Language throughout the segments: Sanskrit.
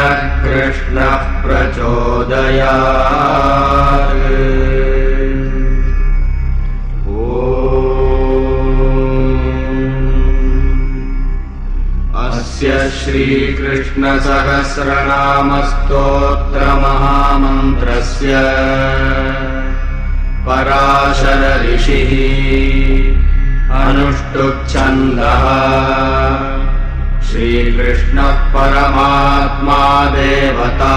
नः कृष्णः प्रचोदयात्। अस्य श्रीकृष्णसहस्रनामस्तोत्रमहामन्त्रस्य पराशर ऋषिः अनुष्टुप्छन्दः श्रीकृष्णः परमात्मा देवता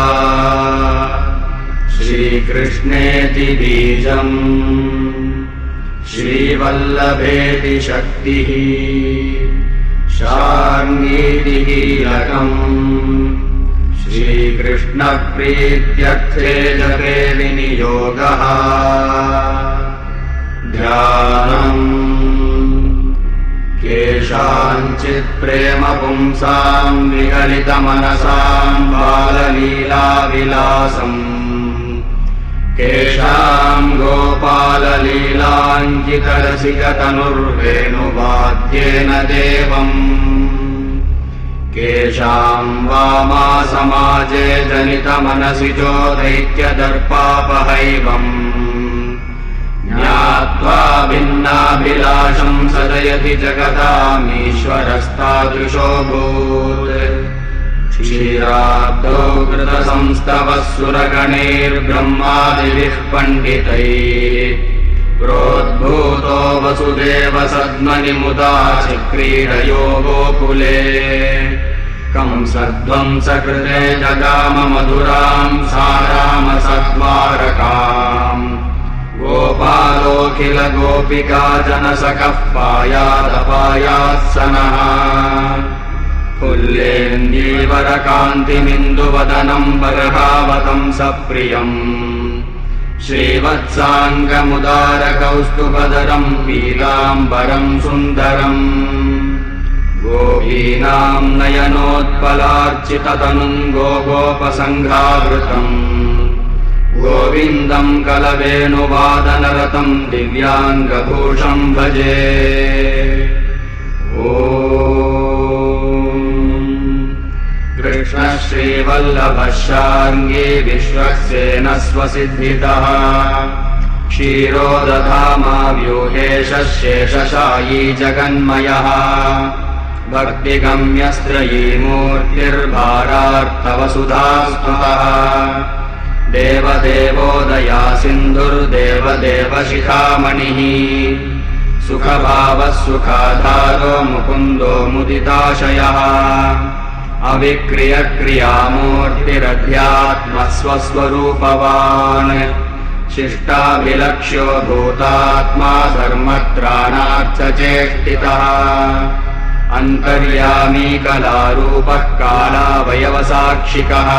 श्रीकृष्णेति बीजम् श्रीवल्लभेति शक्तिः शार्ङ्गीति कीलकम् श्रीकृष्णप्रीत्यर्थे जपे विनियोगः ध्यानम् केषाञ्चित् प्रेम पुंसाम् विगलितमनसाम् बाललीलाविलासम् केषाम् गोपाललीलाङ्कितरसिकतनुर्वेणुवाद्येन देवम् केषाम् वामा समाजे जनितमनसिजो दैत्यदर्पापहैवम् ज्ञात्वा भिन्नाभिलाषम् सदयति जगतामीश्वरस्तादृशोऽभूत् क्षीराब्धौ कृतसंस्तवः सुरगणैर्ब्रह्मादिभिः पण्डितैः प्रोद्भूतो वसुदेव सद्मनि मुदा चक्रीडयो गोकुले कंसध्वंसकृते जगाम मधुराम् सारामसद्वारकाम् गोपालोऽखिल गोपिका जनसखः पायादपायात्सनः फुल्लेन्दीवरकान्तिमिन्दुवदनम् बर्हावतम् सप्रियम् श्रीवत्साङ्गमुदारकौस्तुभधरम् पीताम्बरम् सुन्दरम् गोपीनाम् नयनोत्पलार्चिततनुम् गोगोपसङ्घावृतम् गोविन्दम् कलवेणुवादनरतम् दिव्याङ्गभूषम् भजे। कृष्ण श्रीवल्लभः शार्ङ्गी विश्वक्सेनः स्वसिद्धितः क्षीरोदधामा व्यूहेशः शेषशायी जगन्मयः भक्तिगम्यस्त्रयी मूर्तिर्भारार्थवसुधास्तुतः देवदेवोदया सिन्धुर्देवदेवशिखामणिः सुखभावः सुखाधारो मुकुन्दो मुदिताशयः अविक्रियक्रियामूर्तिरध्यात्मस्वस्वरूपवान् शिष्टाभिलक्ष्यो भूतात्मा धर्मत्राणार्थचेष्टितः अन्तर्यामी कलारूपः कालावयवसाक्षिकः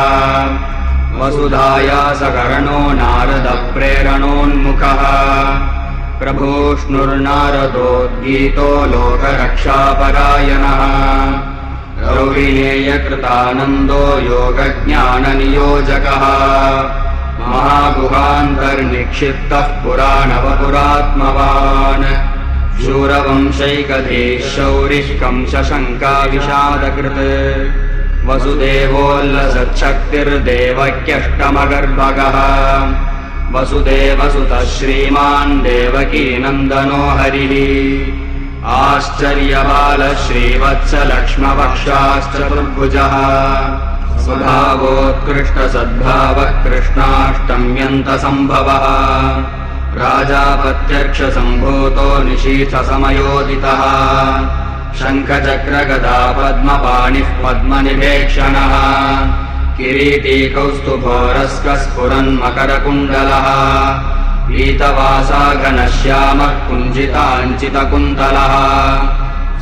वसुधायासकरणो नारदप्रेरणोन्मुखः प्रभूष्णुर्नारदोद्गीतो लोकरक्षापरायणः गौरिनेयकृतानन्दो योगज्ञाननियोजकः महागुहान्तर्निक्षिप्तः पुराणवपुरात्मवान् शूरवंशैकधीः शौरिः कंसशङ्काविषादकृत् वसुदेवोल्लसच्छक्तिर्देवक्यष्टमगर्भगः वसुदेवसुतः श्रीमान् देवकीनन्दनो हरिः आश्चर्यबालः श्रीवत्सलक्ष्मवक्षाश्चतुर्भुजः स्वभावोत्कृष्टसद्भावः कृष्णाष्टम्यन्तसम्भवः राजापत्यक्षसम्भूतो निशीथसमयोदितः शङ्खचक्रगदा पद्मपाणिः पद्मनिभेक्षणः किरीटी कौस्तुभोरस्कः स्फुरन्मकरकुण्डलः पीतवासा घनश्यामः कुञ्जिताञ्चितकुन्तलः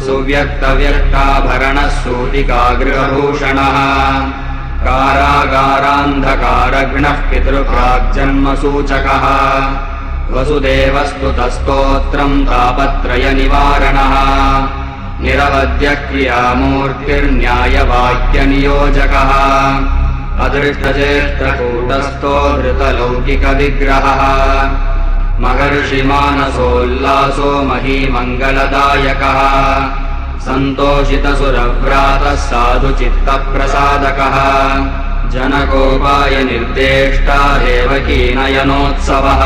सुव्यक्तव्यक्ताभरणः सूतिकागृहभूषणः कारागारान्धकारघ्नः पितृप्राग्जन्मसूचकः वसुदेवस्तुतस्तोत्रम् तापत्रयनिवारणः निरवध्यक्रियामूर्तिर्न्यायवाक्यनियोजकः अदृष्टचेष्टकूटस्थो धृतलौकिकविग्रहः महर्षिमानसोल्लासो महीमङ्गलदायकः सन्तोषितसुरव्रातः साधुचित्तप्रसादकः जनकोपाय निर्देष्टा देवकीनयनोत्सवः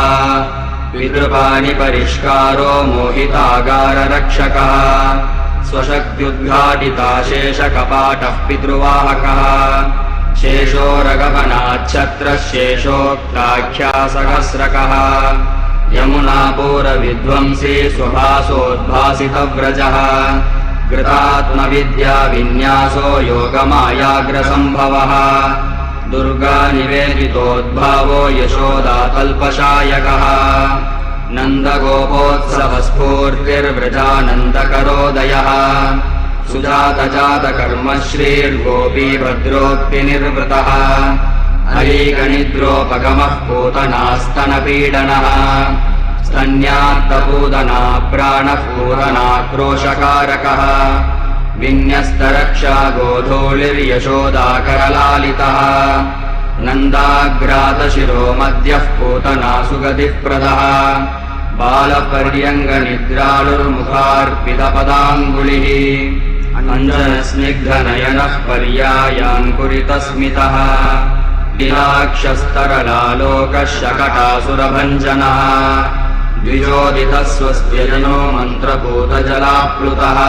पितृपाणि परिष्कारो मोहितागाररक्षकः स्वशक्त्युद्घाटिता शेषकपाटः पितृवाहकः शेषो रगमनाच्छत्रः शेषोक्ताख्यासहस्रकः यमुनापूरविध्वंसी स्वभासोद्भासितव्रजः कृतात्मविद्या विन्यासो योगमायाग्रसम्भवः दुर्गानिवेदितोद्भावो यशोदातल्पशायकः नन्दगोपोत्सवस्फूर्तिर्व्रजानन्दकरोदयः सुजातजातकर्मश्रीर्गोपीभद्रोक्तिनिर्वृतः हरिगणिद्रोपगमः पूतनास्तनपीडनः स्तन्यात्तपूतना प्राणः पूतनाक्रोशकारकः विन्यस्तरक्षा गोधूलिर्यशोदाकरलालितः नन्दाग्रातशिरो मध्यः पूतना सुगतिप्रदः बालपर्यङ्गनिद्रालुर्मुखार्पितपदाङ्गुलिः अञ्जनस्निग्धनयनः पर्यायाङ्कुरितस्मितः लीलाक्षस्तरलालोकः शकटासुरभञ्जनः द्विजोदितस्वस्त्यजनो मन्त्रपूतजलाप्लुतः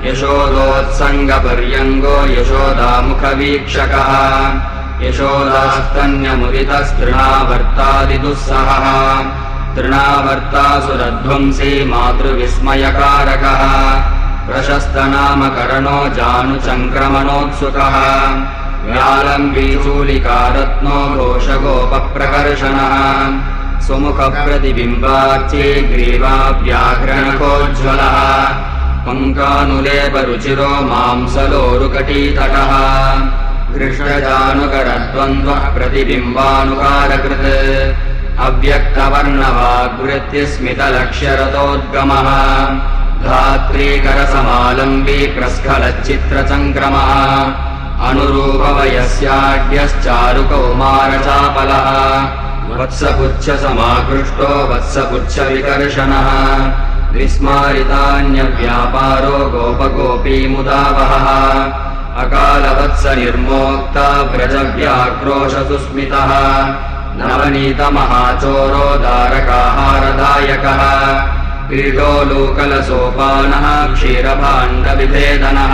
यशोदोत्सङ्गपर्यङ्गो यशोदामुखवीक्षकः यशोदास्तन्यमुदितस्तृणावर्तादिदुःसहः तृणावर्तासुरध्वंसी मातृविस्मयकारकः प्रशस्तनामकरणो जानुचङ्क्रमणोत्सुकः व्यालम्बीचूलिकारत्नो घोषगोपप्रकर्षणः सुमुखप्रतिबिम्बार्ची ग्रीवाव्याघ्रणकोज्ज्वलः पङ्कानुलेपरुचिरो मांसलोरुकटीतटः घृष्टजानुकरद्वन्द्वः प्रतिबिम्बानुकारकृत् अव्यक्तवर्णवाग्वृत्तिस्मितलक्ष्यरतोद्गमः धात्रीकरसमालम्बी प्रस्खलच्चित्रचङ्क्रमः अनुरूपवयस्याढ्यश्चारुकौमारचापलः वत्सपुच्छसमाकृष्टो वत्सपुच्छविकर्षणः विस्मारितान्यव्यापारो गोपगोपीमुदावहः अकालवत्सनिर्मोक्ता व्रजव्याक्रोशसुस्मितः नवनीतमहाचोरो दारकाहारदायकः क्रीडोलूकलसोपानः क्षीरभाण्डविभेदनः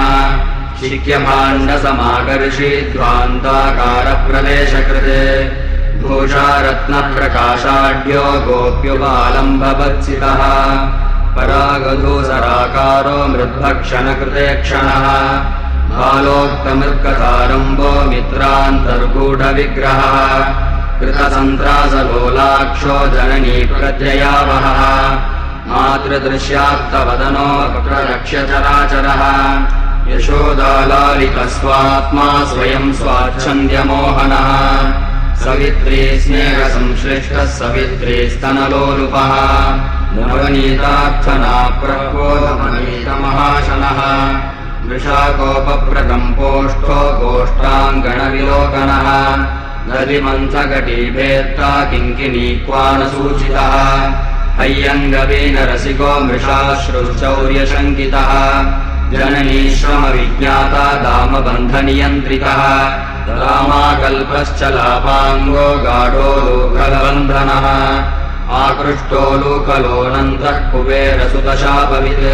शिक्यभाण्डसमाकर्षी ध्वान्ताकारप्रदेशकृते भूषारत्नप्रकाशाढ्यो गोप्युपालम्बवत्सितः परागधूसराकारो मृद्भक्षणकृते क्षणः भालोक्तमृत्कतारम्भो मित्रान्तर्गूढविग्रहः कृतसन्त्रासलोलाक्षो जननी प्रत्ययावहः मातृदृश्याप्तवदनो वक्रलक्ष्यचराचरः यशोदालालितस्वात्मा स्वयं स्वाच्छन्द्यमोहनः सवित्री स्नेहसंश्लिष्टः सवित्री स्तनलोलुपः नवनीतार्थना प्रह्वोदमनीतमहाशनः वृषाकोपप्रकम्पोष्ठो गोष्ठाङ्गणविलोकनः दधिमन्थघटीभेत्ता किङ्किणीक्वानसूचितः हय्यङ्गवीनरसिको मृषाश्रुश्चौर्यशङ्कितः जननीश्रमविज्ञाता दामबन्धनियन्त्रितः रामाकल्पश्चलापाङ्गो गाढोलूकलबन्धनः आकृष्टोलूकलोऽनन्तः कुबेरसुतशापवित्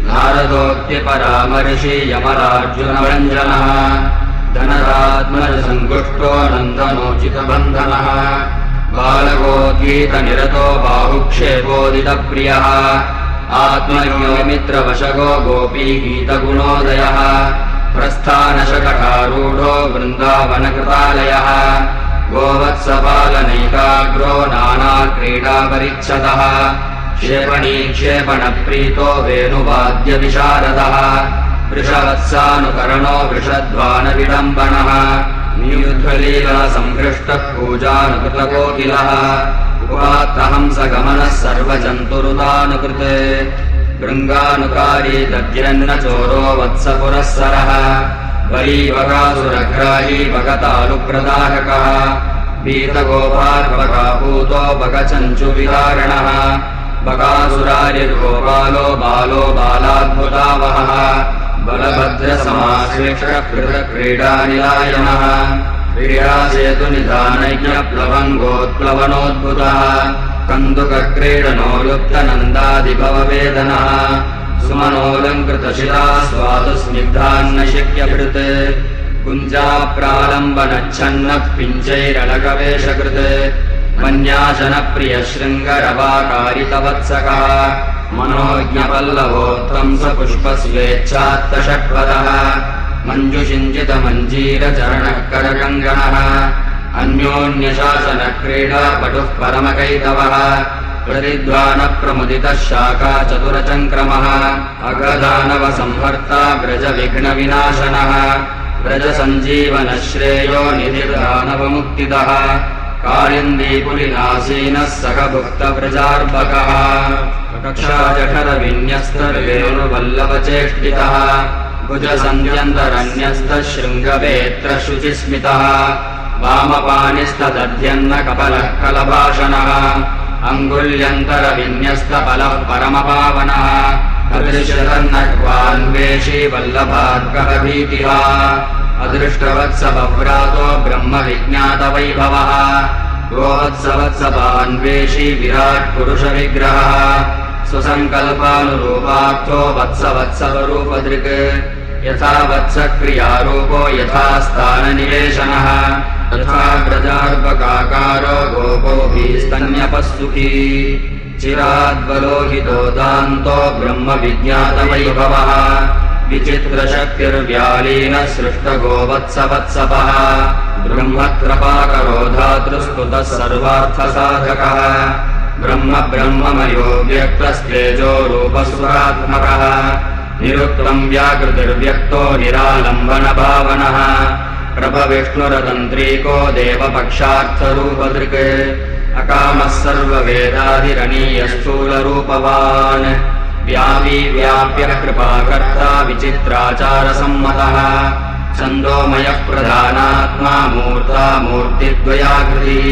नारदोक्तिपरामर्शि यमरार्जुनभञ्जनः धनरात्मजसङ्कुष्टो नन्दनोचितबन्धनः बालगोद्गीतनिरतो बाहुक्षेपोदितप्रियः आत्मयो मित्रवशगो गोपीगीतगुणोदयः प्रस्थानशकटारूढो वृन्दावनकृतालयः गोवत्सपालनैकाग्रो नानाक्रीडापरिच्छदः क्षेपणीक्षेपणप्रीतो वेणुवाद्यविशारदः वृषवत्सानुकरणो वृषध्वानविडम्बनः नियुद्धलीलासंहृष्टः पूजानुकृतकोकिलः उपात्तहंसगमनः सर्वजन्तुरुदानुकृत् भृङ्गानुकारी दद्यन्नचोरो वत्सपुरःसरः वरीवकासुरग्राही भगतालुप्रदाहकः पीतगोपार्वकापूतो भगचञ्चुविदारणः बकासुरारिर्गोपालो बालो बालाद्भुतावहः बलभद्रसमाश्लिष्टः कृतक्रीडानिलायनः क्रीडासेतु निधानैक्यप्लवङ्गोत्प्लवनोद्भुतः कन्दुकक्रीडनो लुप्तनन्दादिभववेदनः सुमनोऽलङ्कृतशिला स्वादु स्निग्धान्न शक्यभृत् कुञ्जाप्रालम्बनच्छन्नः पिञ्चैरलकवेशकृत् मन्यासनप्रियशृङ्गरवाकारितवत्सकः मनोज्ञपल्लवोत्तंसपुष्पस्वेच्छात्तषट्पदः मञ्जुषिञ्जितमञ्जीरचरणः करकङ्गणः अन्योन्यशासनक्रीडा पटुः परमकैतवः प्रतिध्वानप्रमुदितः शाखा चतुरचङ्क्रमः अगधानवसंहर्ता व्रजविघ्नविनाशनः व्रजसञ्जीवनश्रेयो निधिर्दानवमुक्तिदः कालिन्दीपुलिनासीनः सखभुक्तव्रजार्भकः कक्षाजठरविन्यस्तर्वेणुवल्लभचेष्टितः भुजसन्ध्यन्तरन्यस्तः शृङ्गवेत्रशुचिस्मितः वामपाणिस्तदध्यन्न कपलः कलभाषणः अङ्गुल्यन्तरविन्यस्तफलः परमपावनः अदृश्यतन्नक्वान्वेषी वल्लभार्कः भीतिः अदृष्टवत्सभव्रातो ब्रह्मविज्ञातवैभवः गोवत्सवत्सभान्वेषी विराट्पुरुषविग्रहः स्वसङ्कल्पानुरूपार्थो वत्सवत्सवरूपदृक् यथा वत्सक्रियारूपो यथा स्थाननिवेशनः तथा व्रजार्भकाकारो गोपोभिस्तन्यपस्तुकी चिराद्वलोहितो दान्तो ब्रह्मविज्ञातवैभवः विचित्रशक्तिर्व्यालीनः सृष्टगोवत्सवत्सपः ब्रह्मत्रपाकरो धातृस्तुतः सर्वार्थसाधकः ब्रह्ममयो व्यक्तस्तेजो रूपसुरात्मकः निरुक्तम् व्याकृतिर्व्यक्तो निरालम्बनभावनः प्रभविष्णुरतन्त्रीको देवपक्षार्थरूपदृक् अकामः सर्ववेदाधिरणीयस्थूलरूपवान् व्यापी व्याप्यः कृपाकर्ता विचित्राचारसम्मतः छन्दोमयः प्रधानात्मा मूर्ता मूर्तिद्वयाकृतिः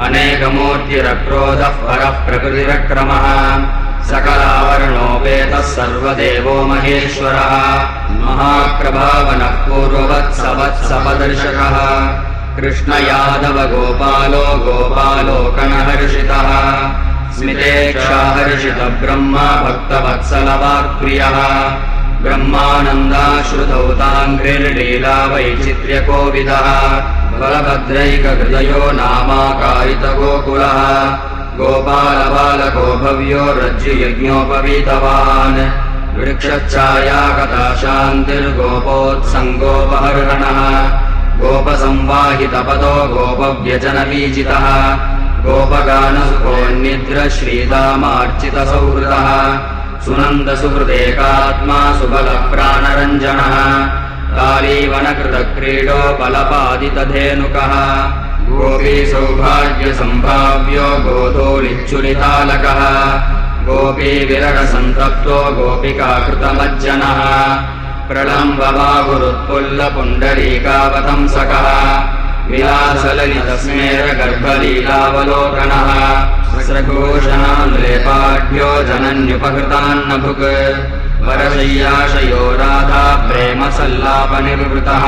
अनेकमूर्तिरक्रोधः परः प्रकृतिरक्रमः सकलावरणोपेतः सर्वदेवो महेश्वरः महाप्रभावनः पूर्ववत्सवत्सपदर्शकः कृष्णयादवगोपालो गोपालोकनहर्षितः स्मितेक्षाहर्षितब्रह्मा भक्तवत्सलवाक्प्रियः ब्रह्मानन्दाश्रुतौ ताङ्घ्रिर्लीलावैचित्र्यकोविदः बलभद्रैकहृदयो नामाकारितगोकुलः गोपालबालको भव्यो रज्जुयज्ञोपवीतवान् वृक्षच्छायागता शान्तिर्गोपोत्सङ्गोपहर्षणः गोपसंवाहितपदो गोपव्यजनवीजितः गोपगानसुकोन्निद्रश्रीदामार्चितसौहृदः सुनन्दसुहृदेकात्मा सुबलप्राणरञ्जनः कालीवनकृतक्रीडोपलपादितधेनुकः गोपीसौभाग्यसम्भाव्यो गोधूलिच्चुलितालकः गोपीविरहसन्तप्तो गोपिकाकृतमज्जनः प्रलम्बबाहुरुत्पुल्लपुण्डरीकावतंसकः विलासललितस्मेरगर्भलीलावलोकनः स्रघोषणान्लेपाढ्यो जनन्युपहृतान्नभुक् वरशय्याशयो राधा प्रेमसल्लापनिर्वृतः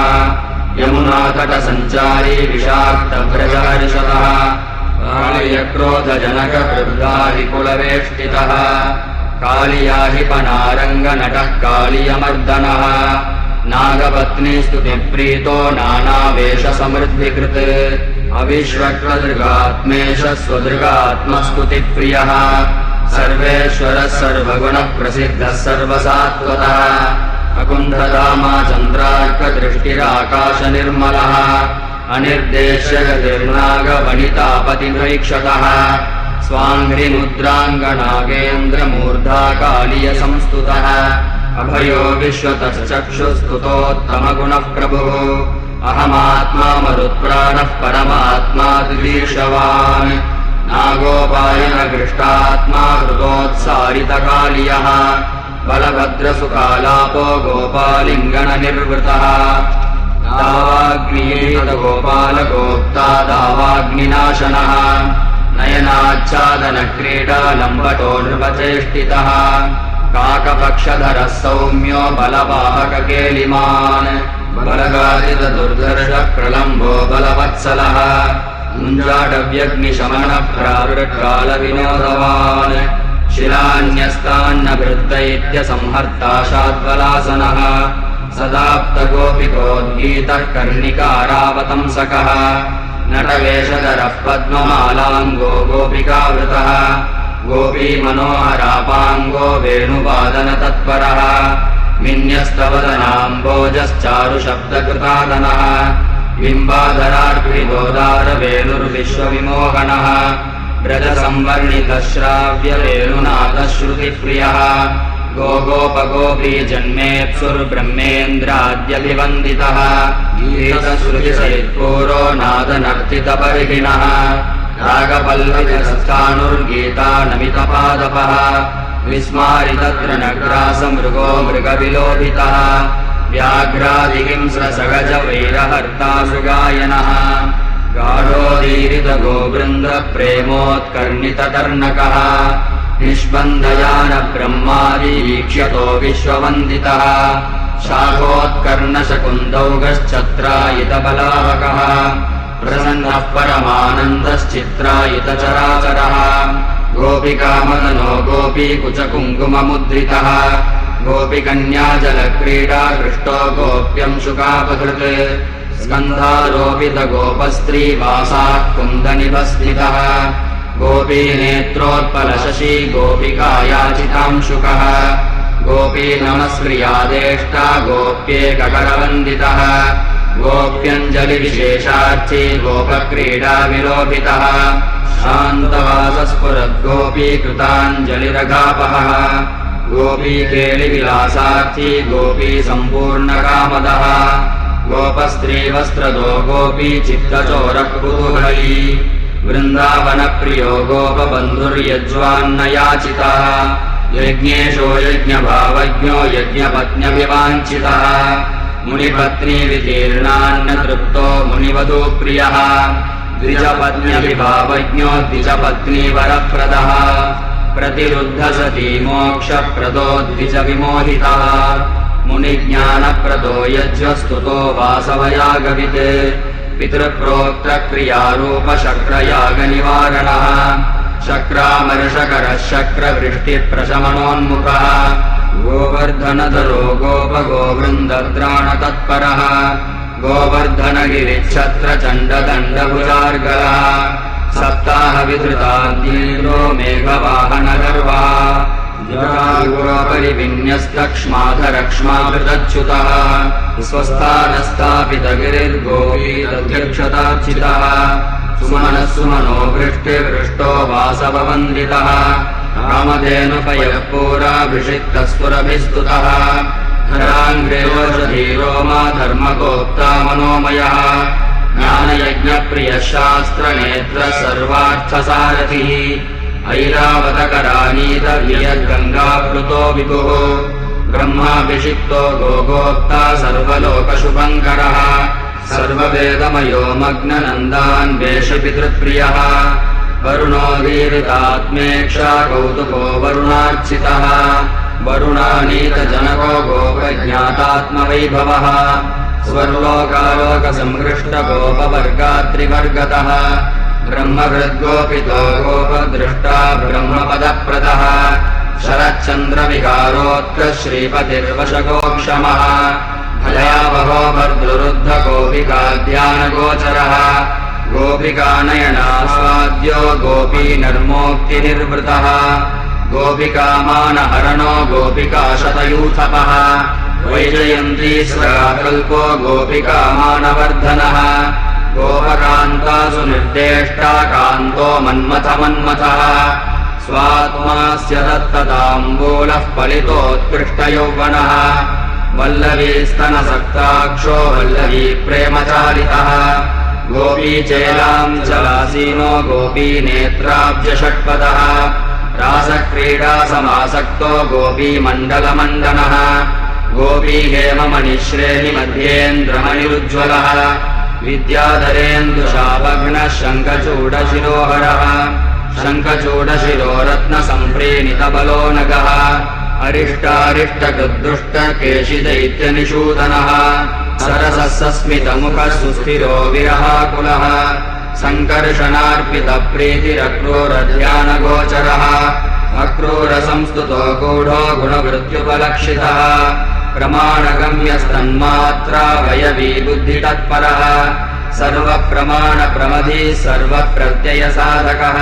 यमुनातटसञ्चारी विषाक्तव्रजहर्षतः कालियक्रोधजनकवृद्धारिकुलवेष्टितः कालियाहिपनारङ्गनटः कालियमर्दनः नागपत्नीस्तुतिप्रीतो नानावेशसमृद्धिकृत् अविश्वक्तदृगात्मेश स्वदृगात्मस्तुतिप्रियः सर्वेश्वरः सर्वगुणः प्रसिद्धः सर्वसात्वतः अकुण्ठधामा चन्द्रार्कदृष्टिराकाशनिर्मलः अनिर्देश्यगतिर्नागवनितापतिभैक्षतः स्वाङ्घ्रिमुद्राङ्गनागेन्द्रमूर्धा कालीयसंस्तुतः अभयो विश्वतश्चक्षुस्तुतोत्तमगुणः प्रभुः अहमात्मा मरुत्प्राणः परमात्मा दिलीर्षवान् नागोपायनगृष्टात्मा हृतोत्सारितकालियः बलभद्रसुकालापो गोपालिङ्गणनिर्वृतः दावाग्नियेतगोपालगोप्ता दावाग्निनाशनः नयनाच्छादनक्रीडालम्बटो नृपचेष्टितः काकपक्षधरः सौम्यो बलवाहककेलिमान् बलगा दुर्धर्ष प्रलम्बो बलवत्सलः मुञ्जाडव्यग्निशमनः प्रावृत्कालविनोदवान् शिलान्यस्तान्नवृत्तैत्यसंहर्ता शाद्वलासनः सदाप्तगोपिकोद्गीतः कर्णिकारावतंसकः नटवेषधरः पद्ममालाङ्गो गोपिकावृतः गोपीमनोहरापाङ्गो वेणुवादनतत्परः मिन्यस्तवदनाम्बोजश्चारुशब्दकृतादनः बिम्बाधरार्पितोदारवेणुर्विश्वविमोहनः व्रजसंवर्णितश्राव्यवेणुनाथश्रुतिप्रियः गोगोपगोपीजन्मेप्सुर्ब्रह्मेन्द्राद्यभिवन्दितः गीतश्रुतिसरित्पूरो नादनर्तितपरिहिणः रागपल्लवितस्थाणुर्गीतानमितपादपः विस्मारिततृणग्रासमृगो मृगविलोभितः व्याघ्रादिहिंस्रसगजवैरहर्तासुगायनः गाढोदीरितगोवृन्दप्रेमोत्कर्णिततर्णकः निष्पन्दयानब्रह्मादिवीक्ष्यतो विश्ववन्दितः शाखोत्कर्णशकुन्दौगश्चत्रायितबलावकः प्रसन्नः परमानन्दश्चित्रायितचराचरः गोपिकामदनो गोपीकुचकुङ्कुममुद्रितः गोपिकन्याजलक्रीडा हृष्टो गोप्यंशुकापहृत् स्कन्धारोपितगोपस्त्रीवासाः कुन्दनिभस्थितः गोपीनेत्रोत्पलशशी गोपिकायाचितांशुकः गोपीनमस्क्रियादेष्टा गोप्येककरवन्दितः गोप्यञ्जलिविशेषार्थी गोपक्रीडा विलोभितः शान्तवासस्फुरद्गोपीकृताञ्जलिरगापहः गोपीकेलिविलासार्थी गोपीसम्पूर्णकामदः गोपस्त्रीवस्त्रदो गोपीचित्तचोरकुतूहली वृन्दावनप्रियो गोपबन्धुर्यज्वान्नयाचितः यज्ञेशो यज्ञभावज्ञो यज्ञपत्न्यभिवाञ्छितः मुनिपत्नीवितीर्णान्नतृप्तो मुनिवधूप्रियः द्विजपत्न्यभिभावज्ञो द्विजपत्नीवरप्रदः प्रतिरुद्धसती मोक्षप्रदो द्विजविमोहितः मुनिज्ञानप्रदो यज्ञस्तुतो वासवयागवित् पितृप्रोक्तक्रियारूपशक्रयागनिवारणः शक्रामर्षकरः शक्रवृष्टिप्रशमनोन्मुखः गोवर्धनधरो गोपगोवृन्दद्राणतत्परः गोवर्धनगिरिच्छत्रचण्डदण्डभुजार्गलः सप्ताहविधृताद्येन्द्रो मेघवाहनगर्वः परिविन्यस्तक्ष्माधरक्ष्माभृतच्युतः स्वस्थानस्थापितगिरिर्गोपीदध्यक्षतार्चितः सुमनः सुमनो वृष्टिवृष्टो वासववन्दितः कामधेनुपयः पुराभिषिक्तस्फुरभिस्तुतः धराङ्ग्रेवोषधीरोमा धर्मगोप्ता मनोमयः ज्ञानयज्ञप्रियः शास्त्रनेत्रः सर्वार्थसारथिः ऐरावतकरानीतवियद्गङ्गाप्लुतो विभुः ब्रह्माभिषिक्तो गोगोप्ता सर्वलोकशुभङ्करः सर्ववेदमयो मग्ननन्दान् वेषपितृप्रियः वरुणोदीरितात्मेक्षा कौतुको वरुणार्चितः वरुणानीतजनको गोपज्ञातात्मवैभवः स्वर्लोकालोकसंहृष्टगोपवर्गात्रिवर्गतः ब्रह्महृद्गोपितो गोपदृष्टा ब्रह्मपदप्रदः शरच्चन्द्रविकारोत्कश्रीपतिर्वशगोक्षमः भयावहो भर्तृरुद्धगोपिकाध्यानगोचरः गोपिकानयनास्वाद्यो गोपीनर्मोक्तिनिर्वृतः गोपिकामानहरणो गोपिकाशतयूथपः वैजयन्तीश्वराकल्पो गोपिकामानवर्धनः गोपकान्तासु निर्देष्टा कान्तो मन्मथमन्मथः स्वात्मास्य दत्तताम्बूलः फलितोत्कृष्टयौवनः वल्लवीस्तनसक्ताक्षो वल्लवी प्रेमचालितः गोपीचेलाञ्चलासीनो गोपीनेत्राब्जषट्पदः रासक्रीडासमासक्तो गोपीमण्डलमण्डनः गोपीहेममणिश्रेणिमध्येन्द्रमणिरुज्ज्वलः विद्याधरेन्दुशाभग्नः शङ्खचूडशिरोहरः शङ्खचूडशिरो रत्नसम्प्रेणितबलोनगः अरिष्टारिष्टकृद्दुष्टकेशिदैत्यनिषूदनः सरसः सस्मितमुखः सुस्थिरो विरहाकुलः सङ्कर्षणार्पितप्रीतिरक्रूरध्यानगोचरः अक्रूरसंस्तुतो गूढो गुणवृत्युपलक्षितः प्रमाणगम्यस्तन्मात्रा वयवी बुद्धितत्परः सर्वप्रमाणप्रमदी सर्वप्रत्ययसाधकः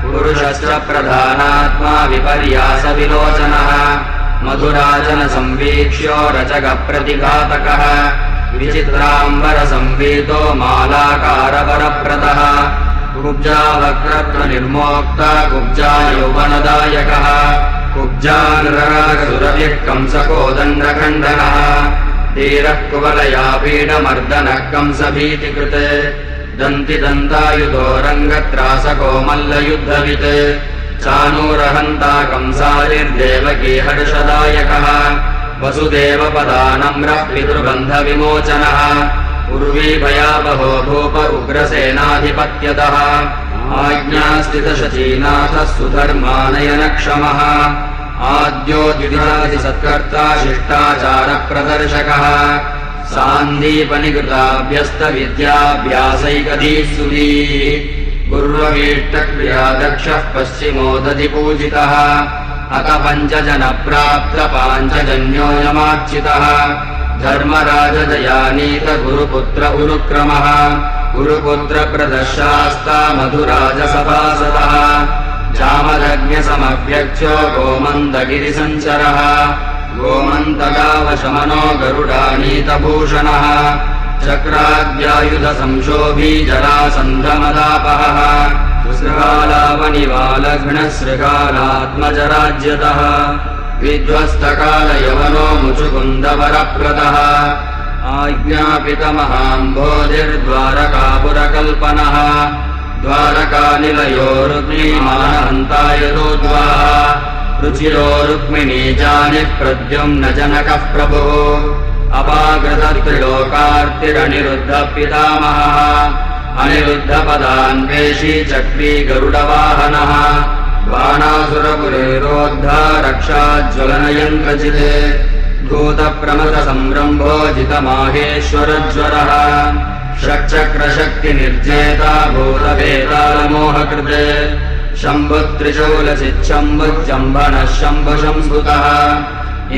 पुरुषश्च प्रधानात्मा विपर्यासविलोचनः मधुराजनसंवीक्ष्यो रचकप्रतिघातकः विचित्राम्बरसंवीतो मालाकारवरप्रदः कुब्जावक्रत्वनिर्मोक्ता कुब्जा यौवनदायकः कुब्जानुरागसुरभिः कंसकोदण्डखण्डनः धीरः कुवलयापीडमर्दनः कंसभीतिकृत् दन्तिदन्तायुधो रङ्गत्रासको मल्लयुद्धवित् चाणूरहन्ता कंसादिर्देवकी हर्षदायकः वसुदेवपदानम्रः पितृबन्धविमोचनः उर्वीभयावहो भूप उग्रसेनाधिपत्यतः आज्ञास्थितशचीनाथः सुधर्मानयनक्षमः आद्यो द्विधादिसत्कर्ता शिष्टाचारप्रदर्शकः सान्दीपनिकृताभ्यस्तविद्याभ्यासैकधीः पूर्ववीष्टक्रियादक्षः पश्चिमोदधिपूजितः अत पञ्चजनप्राप्तपाञ्चजन्योऽयमार्चितः धर्मराजजयानीत गुरुपुत्र उरुक्रमः गुरुपुत्रप्रदशास्ता मधुराजसभासदः जामदग्न्यसमभ्यक्ष्यो गोमन्दगिरिसञ्चरः गोमन्तकावशमनो गरुडानीतभूषणः चक्राद्यायुधसंशोभी जरासन्धमदापहः शृगालावनिवालघ्नशृगालात्मजराज्यतः विध्वस्तकालयवनो मुचुकुन्दवरप्रदः आज्ञापितमहाम्भोधिर्द्वारकापुरकल्पनः द्वारकानिलयो रुक्मीमानहन्तायदोद्वाः रुचिरो रुक्मिणीजानिः प्रद्युम्नजनकः प्रभुः अपाकृतत्रिलोकार्तिरनिरुद्धपितामहः अनिरुद्धपदान्वेषी चक्री गरुडवाहनः बाणासुरपुरेरोद्धा रक्षाज्वलनयन्त्रचित् धूतप्रमथसंरम्भो जितमाहेश्वरज्वरः षट्चक्रशक्तिनिर्जेता भूतवेतालमोहकृत् शम्भुत्रिशूलचिच्छम्भुजम्भनः शम्भुशंस्कृतः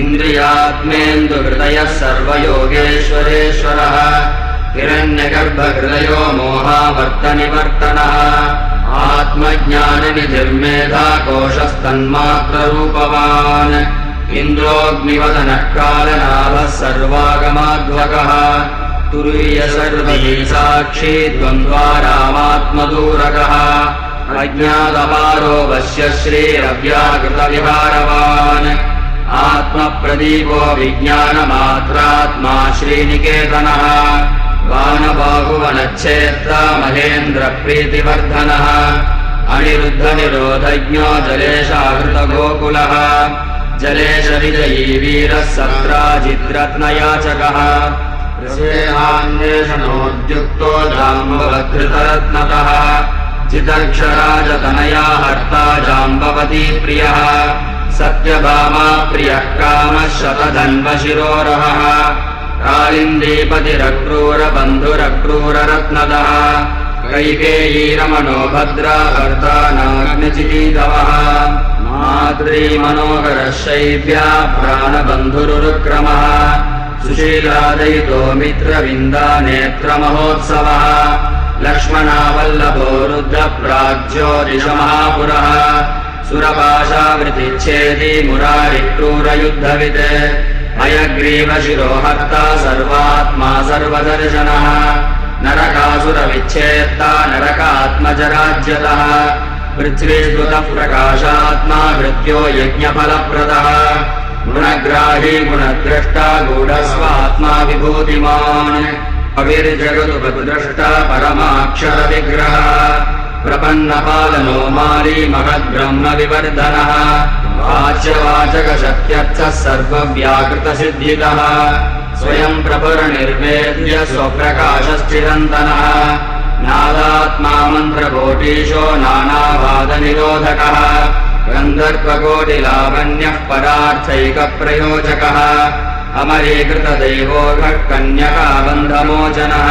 इन्द्रियात्मेन्दुहृदयः सर्वयोगेश्वरेश्वरः हिरण्यगर्भहृदयो मोहावर्तनिवर्तनः आत्मज्ञाननिधिर्मेधा कोशस्तन्मात्ररूपवान् इन्द्रोऽग्निवदनः कालनाभः सर्वागमाध्वकः तुरीयसर्वैः साक्षी द्वन्द्वारामात्मदूरकः अज्ञातपारो वश्य श्रीरव्याकृतविहारवान् आत्मप्रदीपो विज्ञानमात्रात्मा श्रीनिकेतनः वानबाहुवनच्छेत्रा महेन्द्रप्रीतिवर्धनः अनिरुद्धनिरोधज्ञो जलेशाकृतगोकुलः जलेशविजयी वीरः सत्राजिद्रत्नयाचकः रसेनान्वेषणोद्युक्तो जाम्बवधृतरत्नतः चिदक्षराजतनया हर्ता जाम्बवती प्रियः सत्यभामा प्रियः कामः शतधन्वशिरोरहः कालिन्दीपतिरक्रूरबन्धुरक्रूररत्नदः कैकेयीरमणो भद्रा भर्ता नाग्निचितीतवः माद्रीमनोहरः शैव्या प्राणबन्धुरुक्रमः सुशीलादयितो मित्रविन्दा नेत्रमहोत्सवः लक्ष्मणावल्लभो रुद्रप्राज्यो ऋषमहापुरः सुरपाशावृतिच्छेदी मुरारिक्रूरयुद्धवित् हयग्रीवशिरोहर्ता सर्वात्मा सर्वदर्शनः नरकासुरविच्छेत्ता नरकात्मजराज्यतः पृथ्वीस्तुतः प्रकाशात्मा भृत्यो यज्ञफलप्रदः गुणग्राही गुणद्रष्टा गूढस्वात्मा विभूतिमान् अविर्जगदुपद्रष्टा परमाक्षरविग्रहः प्रपन्नपालनो माली महद्ब्रह्मविवर्धनः वाच्यवाचकशक्त्यर्थः सर्वव्याकृतसिद्धितः स्वयं प्रभुर्निर्वेद्य स्वप्रकाशश्चिरन्तनः नादात्मा मन्त्रकोटीशो नानावादनिरोधकः गन्धर्वकोटिलावण्यः परार्थैकप्रयोजकः अमरीकृतदैवोघः कन्यकाबन्धमोचकः विमोचनः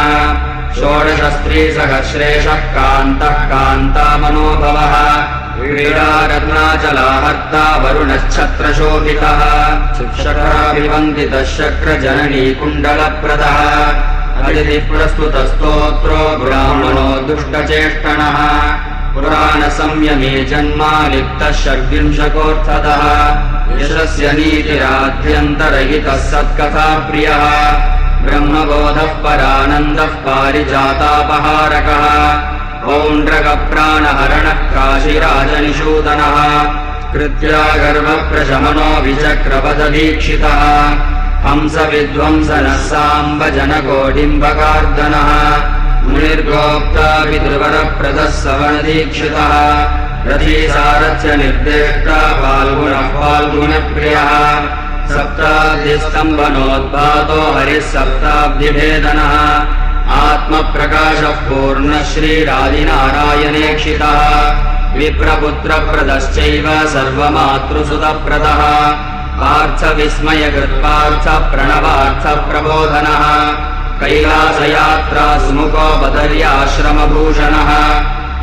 षोडशस्त्रीसहस्रेशः कान्तः कान्तामनोभवः क्रीडारत्नाचलाहर्ता वरुणश्छत्रशोभितः शक्राभिवन्दितः शक्रजननी कुण्डलप्रदः अतिथिप्रस्तुतस्तोत्रो ब्राह्मणो दुष्टचेष्टनः पुराणसंयमे जन्मालिप्तः षड्विंशकोऽर्थदः यशस्य नीतिराद्यन्तरहितः सत्कथाप्रियः ब्रह्मबोधः परानन्दः पारिजातापहारकः पौण्ड्रकप्राणहरणः काशीराजनिषूदनः कृत्यागर्भप्रशमनो विचक्रपददीक्षितः हंसविध्वंसनः साम्बजनकोडिम्बकार्दनः मुनिर्गोप्ता पितृवरप्रदः सवनदीक्षितः रथीसारथ्य निर्देष्टा फाल्गुनः फाल्गुनप्रियः सप्ताब्धिस्तम्भनोद्भातो हरिः सप्ताब्धिभेदनः आत्मप्रकाशः पूर्णः श्रीरादिनारायणेक्षितः विप्रपुत्रप्रदश्चैव सर्वमातृसुतप्रदः पार्थविस्मयकृत्पार्थप्रणवार्थप्रबोधनः कैलासयात्रा सुमुखो बदर्याश्रमभूषणः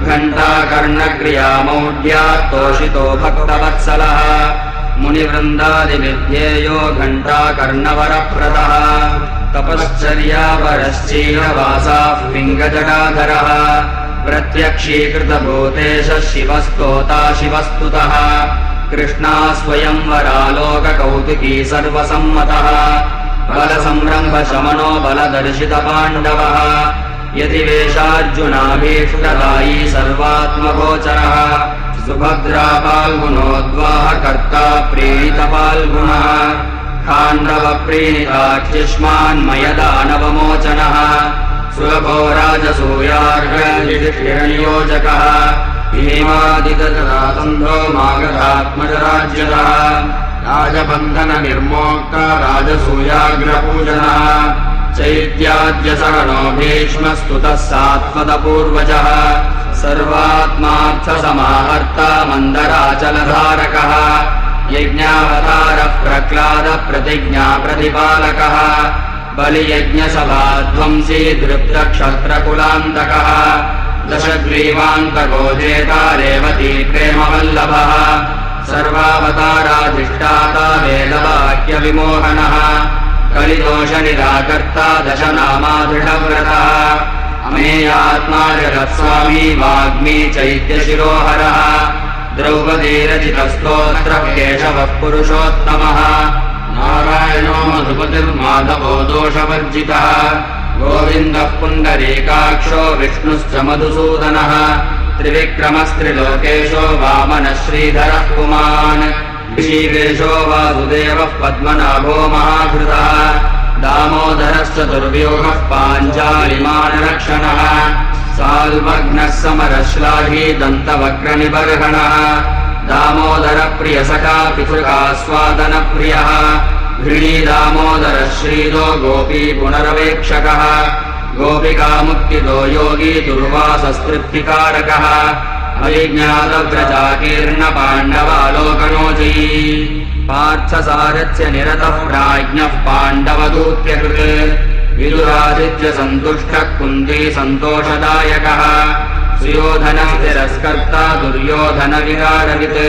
घण्टाकर्णक्रियामौढ्यात्तोषितो भक्तवत्सलः मुनिवृन्दादिविध्येयो घण्टाकर्णवरप्रदः तपश्चर्यापरश्चीलवासाः पिङ्गजटाधरः प्रत्यक्षीकृतभूतेशः शिवस्तोता शिवस्तुतः कृष्णा स्वयंवरालोककौतुकी सर्वसम्मतः बलसंरम्भशमनो बलदर्शितपाण्डवः यतिवेशार्जुनाभीष्टदायी सर्वात्मगोचरः सुभद्रा फाल्गुनोद्वाहकर्ता प्रीणितफाल्गुनः खाण्डवप्रीणिताच्युष्मान्मयदानवमोचनः सुलभो राजसूयार्हनियोजकः भीमादितरातन्धो मागधात्मजराज्यतः राजबन्धननिर्मोक्ता राजसूयाग्रपूजनः चैत्याद्यसहनो भीष्मस्तुतः सात्वतपूर्वजः सर्वात्मार्थसमाहर्ता मन्दराचलधारकः यज्ञावतारः प्रह्लादप्रतिज्ञाप्रतिपालकः बलियज्ञसभाध्वंसी धृप्तक्षत्रकुलान्तकः दशग्रीवान्तको जेता रेवती प्रेमवल्लभः सर्वावताराधिष्ठाता वेदवाक्यविमोहनः कलिदोषनिराकर्ता दशनामादृढव्रतः अमेयात्मा जगत्स्वामी वाग्मी चैत्यशिरोहरः द्रौपदीरचितस्तोत्रः केशवः पुरुषोत्तमः नारायणो मधुपतिर्माधवो दोषवर्जितः गोविन्दः पुण्डरीकाक्षो विष्णुश्च मधुसूदनः त्रिविक्रमस्त्रिलोकेशो वामनः श्रीधरः पुमान् ऋषिकेशो वासुदेवः पद्मनाभो महाभृतः दामोदरश्चतुर्व्यूहः पाञ्चालिमानरक्षणः साल्मग्नः समरश्लाघी दन्तवक्रनिबर्हणः दामोदरप्रियसखा पितृकास्वादनप्रियः घृणी दामोदरः श्रीदो गोपी पुनरवेक्षकः गोपिकामुक्तिदो योगी दुर्वासस्तृप्तिकारकः अभिज्ञातव्रजाकीर्णपाण्डवालोकनोजयी पार्थसारथ्य निरतः प्राज्ञः पाण्डवदूत्यकृत् विदुरादित्यसन्तुष्टः कुन्ती सन्तोषदायकः सुयोधनः तिरस्कर्ता दुर्योधनविकारवित्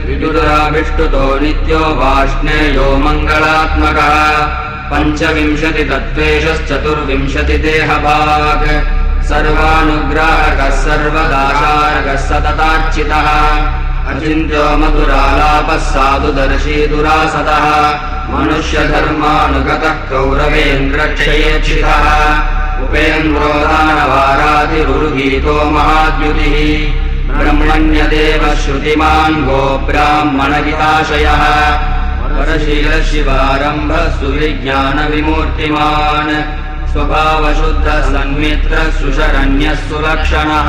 विदुराभिष्टुतो नित्यो वाष्णेयो मङ्गलात्मकः पञ्चविंशतितत्त्वेशश्चतुर्विंशतिदेहभाक् सर्वानुग्राहकः सर्वदाशारकः सततार्चितः अचिन्त्यो मधुरालापः साधुदर्शी दुरासदः मनुष्यधर्मानुगतः कौरवेन्द्रक्षयेक्षितः उपेन्द्रो दानवाराधिरुर्गीतो महाद्युतिः ब्रह्मण्यदेव श्रुतिमान् गोब्राह्मणहिताशयः परशीलशिवारम्भः सुविज्ञानविमूर्तिमान् स्वभावशुद्धः सन्मित्रः सुशरण्यः सुलक्षणः।